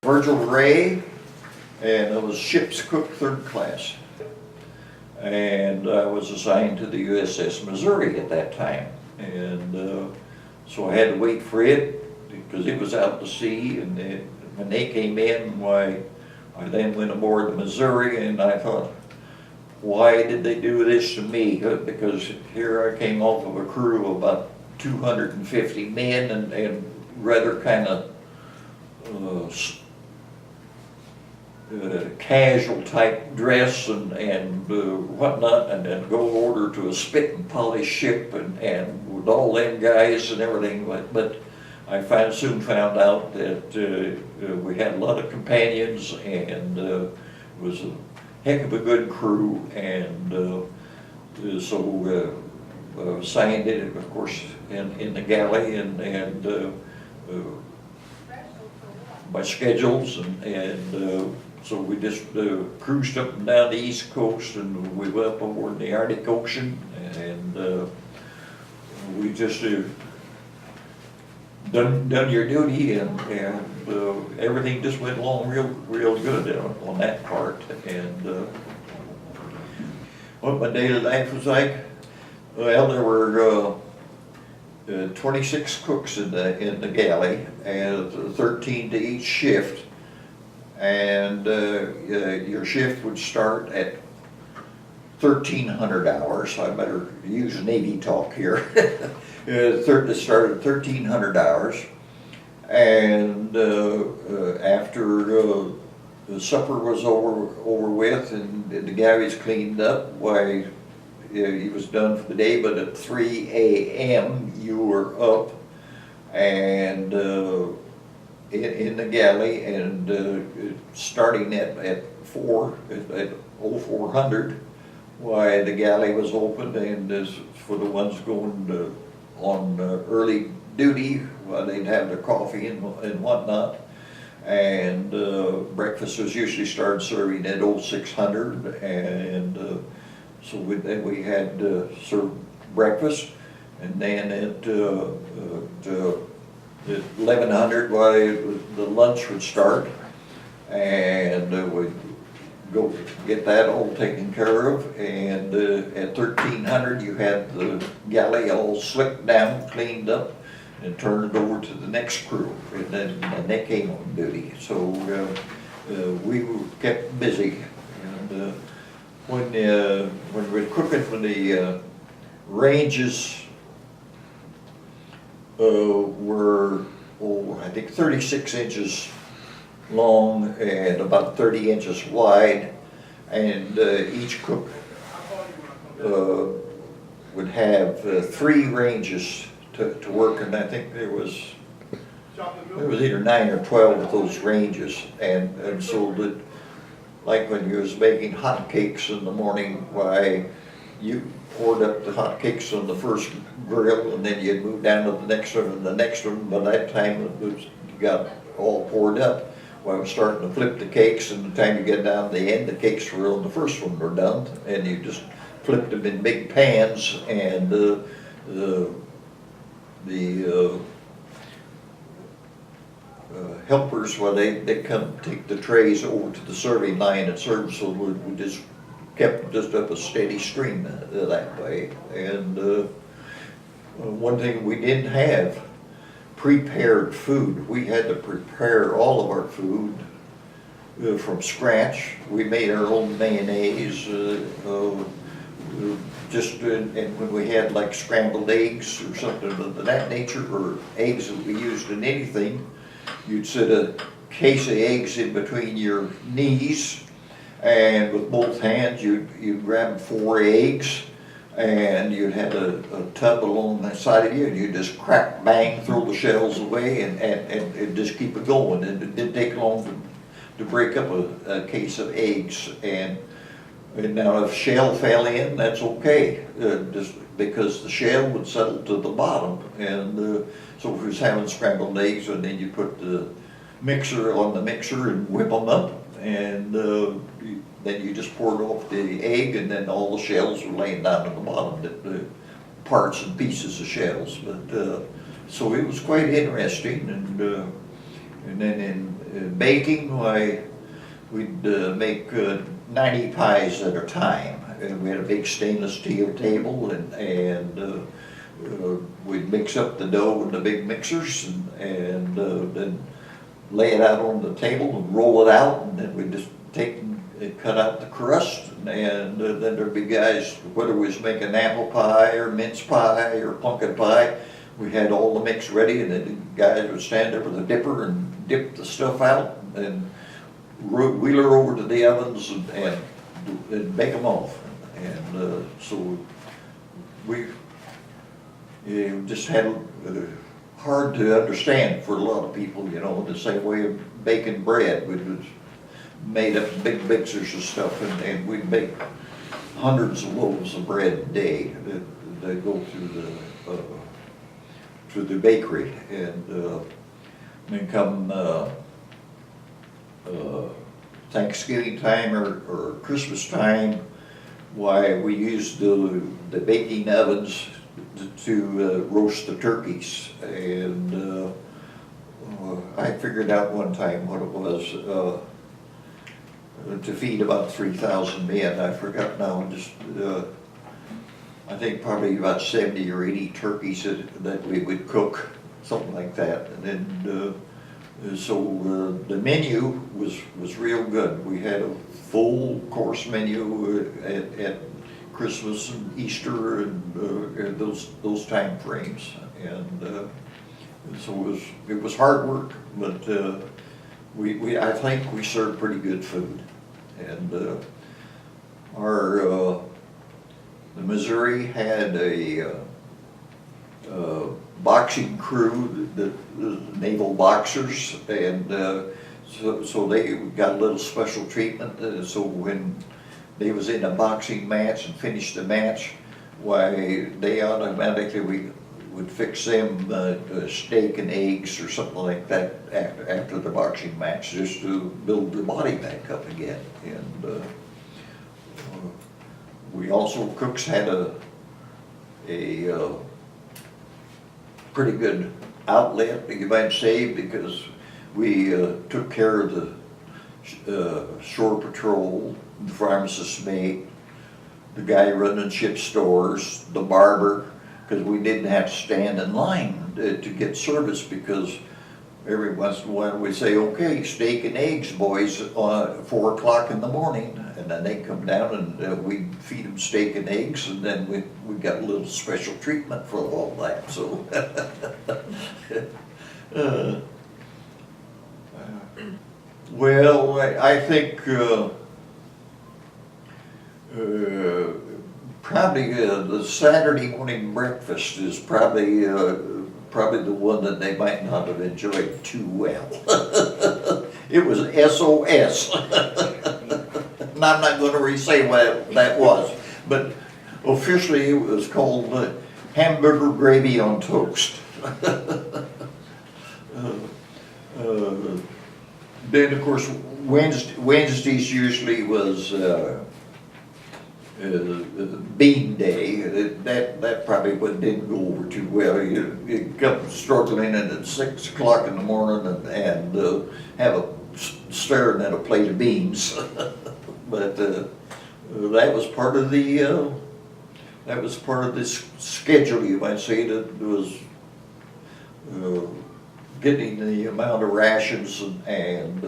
Virgil Wray, and I was ship's cook 3rd class. And I was assigned to the USS Missouri at that time. And so I had to wait for it because it was out to sea. And when they came in, why, I then went aboard the Missouri, and I thought, why did they do this to me? Because here I came off of a crew of about 250 men and rather kind of casual type dress and whatnot, and then go order to a spit and polish ship and with all them guys and everything. But I soon found out that we had a lot of companions, and it was a heck of a good crew, and so signed it, of course, in the galley, and by schedules, and so we just cruised up and down the East Coast, and we went up aboard the Arctic Ocean, and we just done your duty, and everything just went along real good on that part. And what my daily life was like, well, there were 26 cooks in the galley, and 13 to each shift. And your shift would start at 1,300 hours. I better use Navy talk here. It started at 1,300 hours, and after the supper was over with and the galleys cleaned up, why, it was done for the day. But at 3 a.m. you were up and in the galley, and starting at 0400, why, the galley was open, and as for the ones going on early duty, well, they'd have their coffee and whatnot, and breakfast was usually started serving at 0600, and so then we had served breakfast, and then at 1100, why, the lunch would start, and we'd go get that all taken care of, and at 1300 you had the galley all slicked down, cleaned up, and turned it over to the next crew, and then they came on duty. So we were kept busy, and when we were cooking for the ranges were, I think 36 inches long and about 30 inches wide, and each cook would have 3 ranges to work, and I think there was either 9 or 12 of those ranges, and so that, like when you was making hot cakes in the morning, why, you poured up the hot cakes on the first grill, and then you'd move down to the next one and the next one. By that time it got all poured up, well, I was starting to flip the cakes, and the time you get down to the end, the cakes were on the first one were done, and you just flipped them in big pans, and the helpers, well, they come take the trays over to the serving line and serve, so we just kept just up a steady stream that way. And one thing we didn't have, prepared food. We had to prepare all of our food from scratch. We made our own mayonnaise, just and when we had like scrambled eggs or something of that nature, or eggs that we used in anything, you'd set a case of eggs in between your knees, and with both hands you'd grab 4 eggs, and you'd have a tub along the side of you, and you just crack, bang, throw the shells away, and just keep it going. And it didn't take long to break up a case of eggs. And now if shell fell in, that's okay, just because the shell would settle to the bottom. And so if we was having scrambled eggs, and then you put the mixer on the mixer and whip them up, and then you just poured off the egg, and then all the shells were laying down at the bottom, the parts and pieces of shells. But so it was quite interesting, and then baking, why, we'd make 90 pies at a time. And we had a big stainless steel table, and we'd mix up the dough in the big mixers, and then lay it out on the table and roll it out, and then we'd just take and cut out the crust, and then there'd be guys, whether we was making apple pie or mince pie or pumpkin pie, we had all the mix ready, and then the guys would stand there with a dipper and dip the stuff out and wheel it over to the ovens and bake them off. And so we just had hard to understand for a lot of people, you know, the same way of baking bread. We just made up big mixers of stuff, and we'd make hundreds of loaves of bread a day that go through the bakery. And then come Thanksgiving time or Christmas time, why we used the baking ovens to roast the turkeys. And I figured out one time what it was, to feed about 3,000 men. I forgot now, just I think probably about 70 or 80 turkeys that we would cook, something like that. And then so the menu was real good. We had a full course menu at Christmas and Easter and those time frames. And so it was hard work, but I think we served pretty good food. And the Missouri had a boxing crew, the naval boxers, and so they got a little special treatment. So when they was in a boxing match and finished the match, why they automatically would fix them steak and eggs or something like that after the boxing match, just to build their body back up again. And we also, cooks had a pretty good outlet, you might say, because we took care of the shore patrol, the pharmacist's mate, the guy running ship stores, the barber, because we didn't have to stand in line to get service, because every once in a while we'd say, okay, steak and eggs, boys, 4 o'clock in the morning, and then they come down and we'd feed them steak and eggs, and then we got a little special treatment for all that. So, well, I think probably the Saturday morning breakfast is probably the one that they might not have enjoyed too well. It was SOS. And I'm not going to re-say what that was, but officially it was called hamburger gravy on toast. Then of course Wednesdays usually was bean day. That probably didn't go over too well. You come struggling in at 6 o'clock in the morning and have a stir and then a plate of beans. But that was part of the schedule, you might say, that was getting the amount of rations and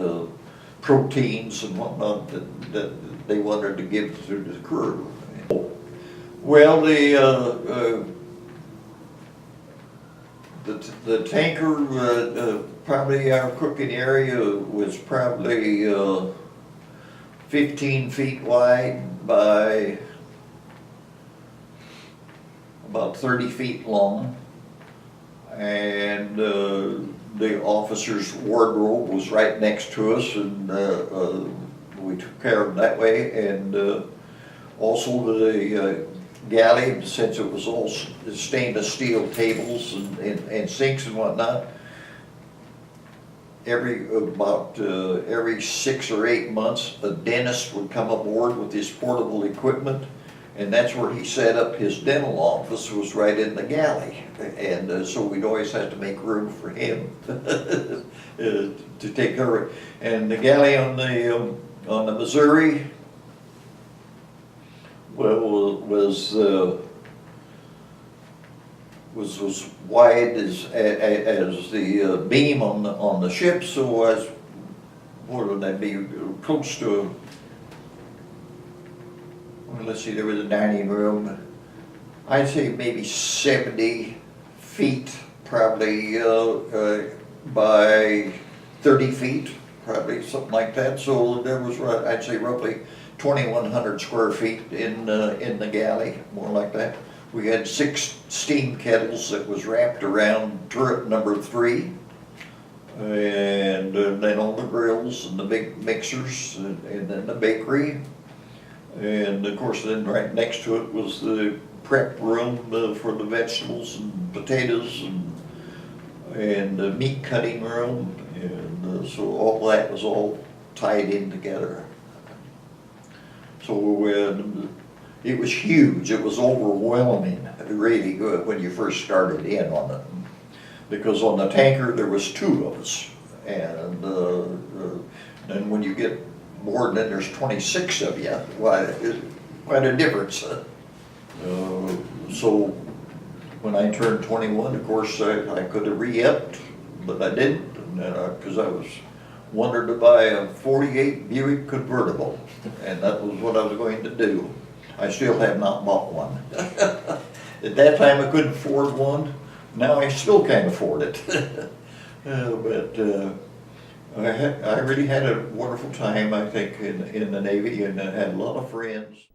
proteins and whatnot that they wanted to give to the crew. Well, the tanker, probably our cooking area was probably 15 feet wide by about 30 feet long, and the officer's wardrobe was right next to us, and we took care of it that way. And also the galley, since it was all stainless steel tables and sinks and whatnot, every 6 or 8 months, a dentist would come aboard with his portable equipment, And that's where he set up his dental office, was right in the galley. And so we'd always have to make room for him to take care of it. And the galley on the Missouri, well, was wide as the beam on the ship, so as what would that be, close to, well, let's see, there was a dining room, I'd say maybe 70 feet, probably by 30 feet, probably something like that. So there was, I'd say, roughly 2,100 square feet in the galley, more like that. We had 6 steam kettles that was wrapped around turret number 3. And then all the grills and the big mixers and then the bakery. And of course then right next to it was the prep room for the vegetables and potatoes and the meat cutting room. And so all that was all tied in together. So it was huge. It was overwhelming, really good when you first started in on it. Because on the tanker there was 2 of us, and then when you get board, then there's 26 of you. Why, quite a difference. So when I turned 21, of course, I could have re-upped, but I didn't, because I was wanted to buy a 48 Buick convertible, and that was what I was going to do. I still have not bought one. At that time, I couldn't afford one. Now I still can't afford it. But I really had a wonderful time, I think, in the Navy, and I had a lot of friends.